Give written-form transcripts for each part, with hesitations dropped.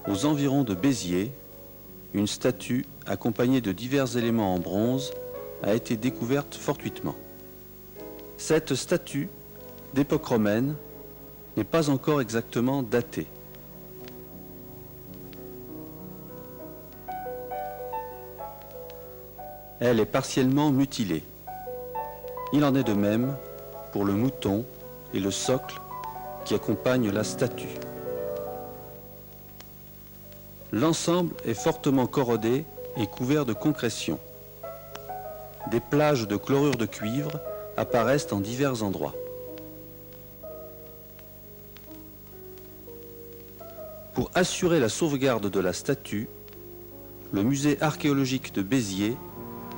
Aux environs de Béziers, une statue accompagnée de divers éléments en bronze a été découverte fortuitement. Cette statue, d'époque romaine, n'est pas encore exactement datée. Elle est partiellement mutilée. Il en est de même pour le mouton et le socle qui accompagnent la statue. L'ensemble est fortement corrodé et couvert de concrétions. Des plages de chlorure de cuivre apparaissent en divers endroits. Pour assurer la sauvegarde de la statue, le musée archéologique de Béziers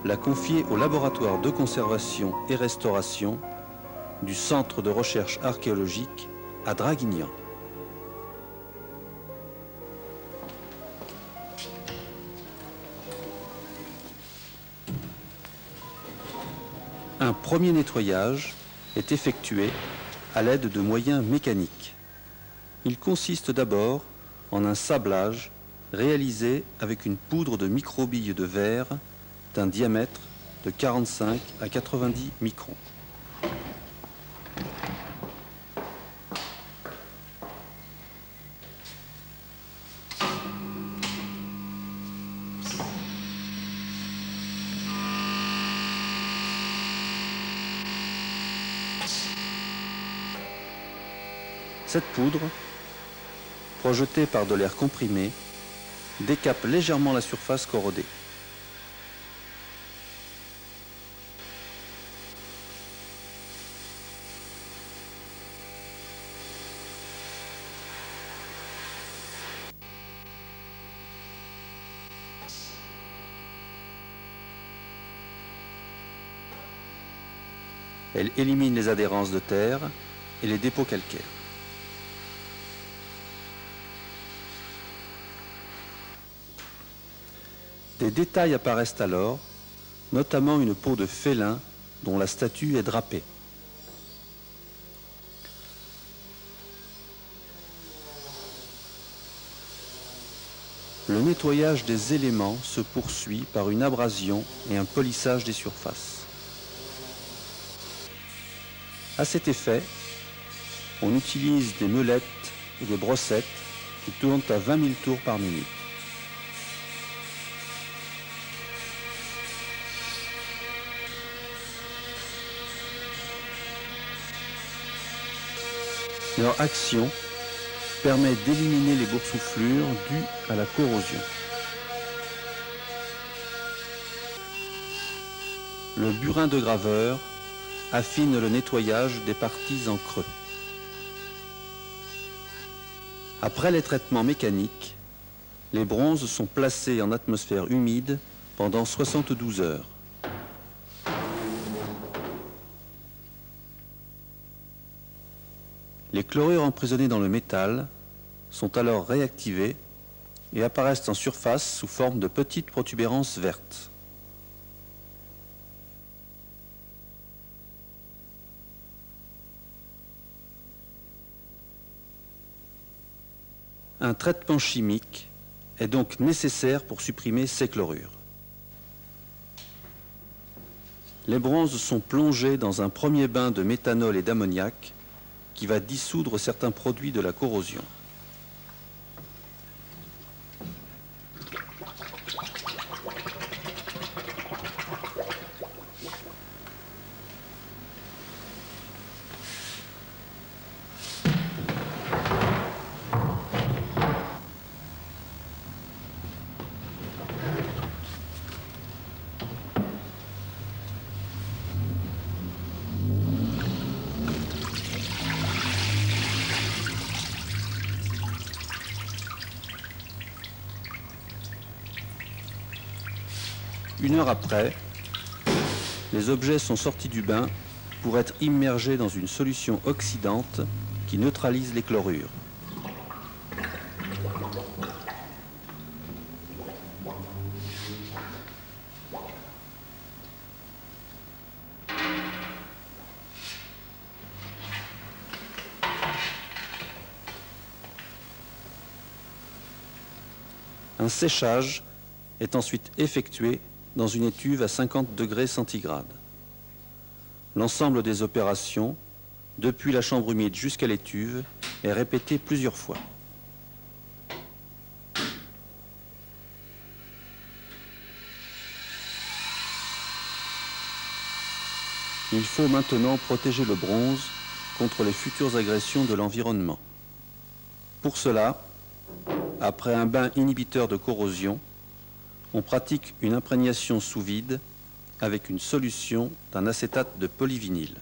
l'a confiée au laboratoire de conservation et restauration du Centre de recherche archéologique à Draguignan. Un premier nettoyage est effectué à l'aide de moyens mécaniques. Il consiste d'abord en un sablage réalisé avec une poudre de microbilles de verre d'un diamètre de 45 à 90 microns. Cette poudre, projetée par de l'air comprimé, décape légèrement la surface corrodée. Elle élimine les adhérences de terre et les dépôts calcaires. Des détails apparaissent alors, notamment une peau de félin dont la statue est drapée. Le nettoyage des éléments se poursuit par une abrasion et un polissage des surfaces. À cet effet, on utilise des meulettes et des brossettes qui tournent à 20 000 tours par minute. Leur action permet d'éliminer les boursouflures dues à la corrosion. Le burin de graveur affine le nettoyage des parties en creux. Après les traitements mécaniques, les bronzes sont placés en atmosphère humide pendant 72 heures. Les chlorures emprisonnées dans le métal sont alors réactivées et apparaissent en surface sous forme de petites protubérances vertes. Un traitement chimique est donc nécessaire pour supprimer ces chlorures. Les bronzes sont plongés dans un premier bain de méthanol et d'ammoniac qui va dissoudre certains produits de la corrosion. Une heure après, les objets sont sortis du bain pour être immergés dans une solution oxydante qui neutralise les chlorures. Un séchage est ensuite effectué dans une étuve à 50 degrés centigrades. L'ensemble des opérations, depuis la chambre humide jusqu'à l'étuve, est répété plusieurs fois. Il faut maintenant protéger le bronze contre les futures agressions de l'environnement. Pour cela, après un bain inhibiteur de corrosion, on pratique une imprégnation sous vide avec une solution d'un acétate de polyvinyle.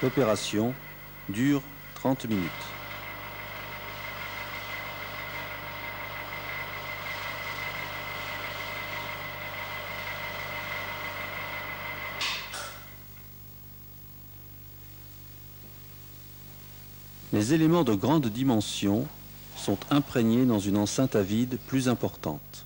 L'opération dure 30 minutes. Les éléments de grande dimension sont imprégnés dans une enceinte à vide plus importante.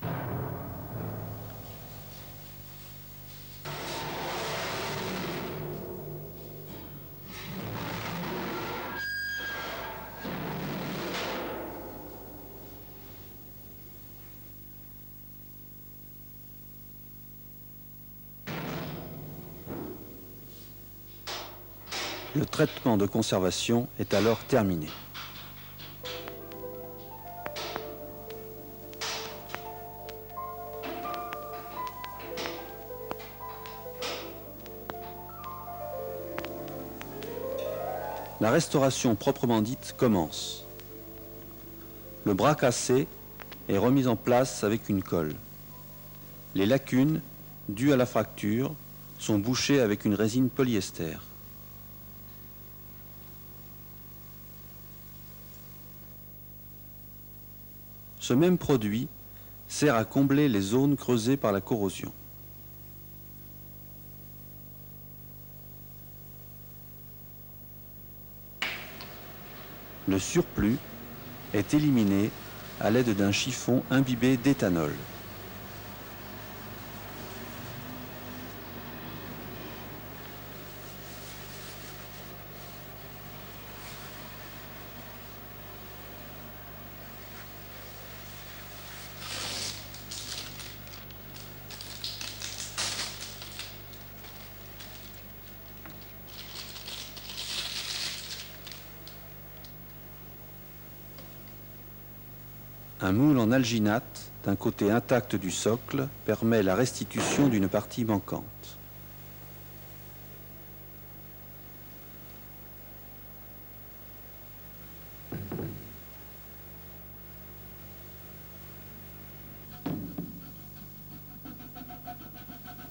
Le traitement de conservation est alors terminé. La restauration proprement dite commence. Le bras cassé est remis en place avec une colle. Les lacunes, dues à la fracture, sont bouchées avec une résine polyester. Ce même produit sert à combler les zones creusées par la corrosion. Le surplus est éliminé à l'aide d'un chiffon imbibé d'éthanol. Un moule en alginate d'un côté intact du socle permet la restitution d'une partie manquante.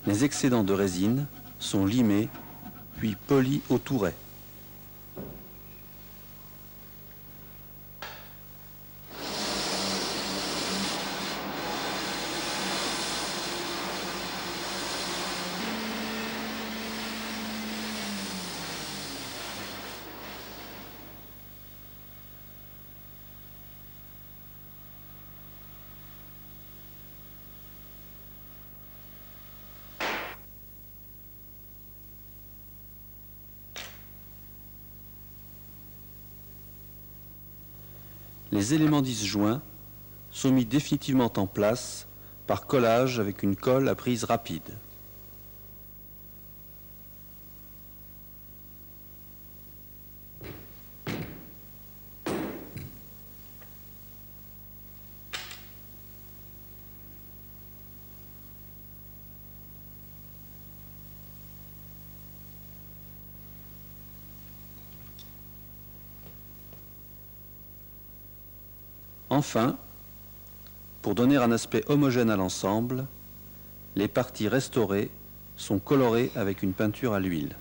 Les excédents de résine sont limés puis polis au touret. Les éléments disjoints sont mis définitivement en place par collage avec une colle à prise rapide. Enfin, pour donner un aspect homogène à l'ensemble, les parties restaurées sont colorées avec une peinture à l'huile.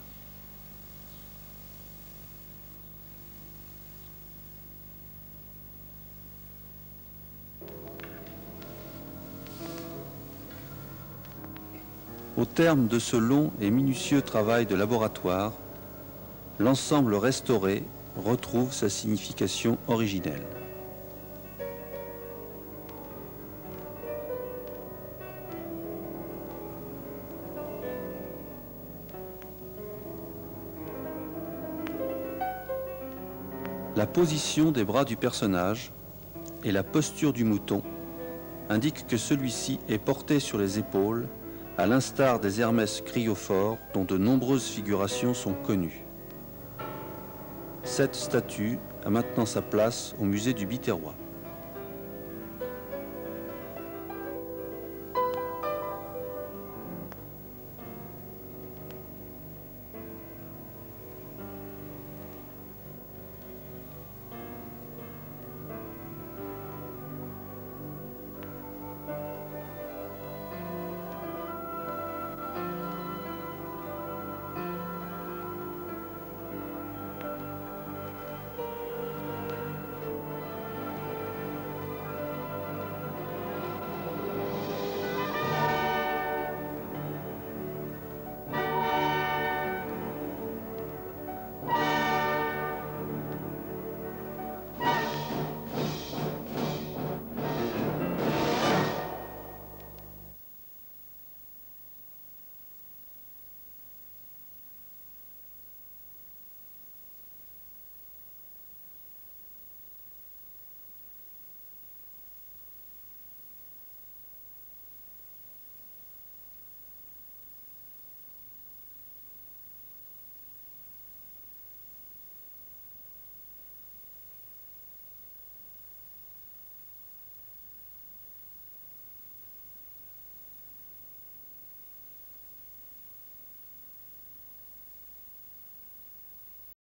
Au terme de ce long et minutieux travail de laboratoire, l'ensemble restauré retrouve sa signification originelle. La position des bras du personnage et la posture du mouton indiquent que celui-ci est porté sur les épaules, à l'instar des Hermès criophores dont de nombreuses figurations sont connues. Cette statue a maintenant sa place au musée du Biterrois.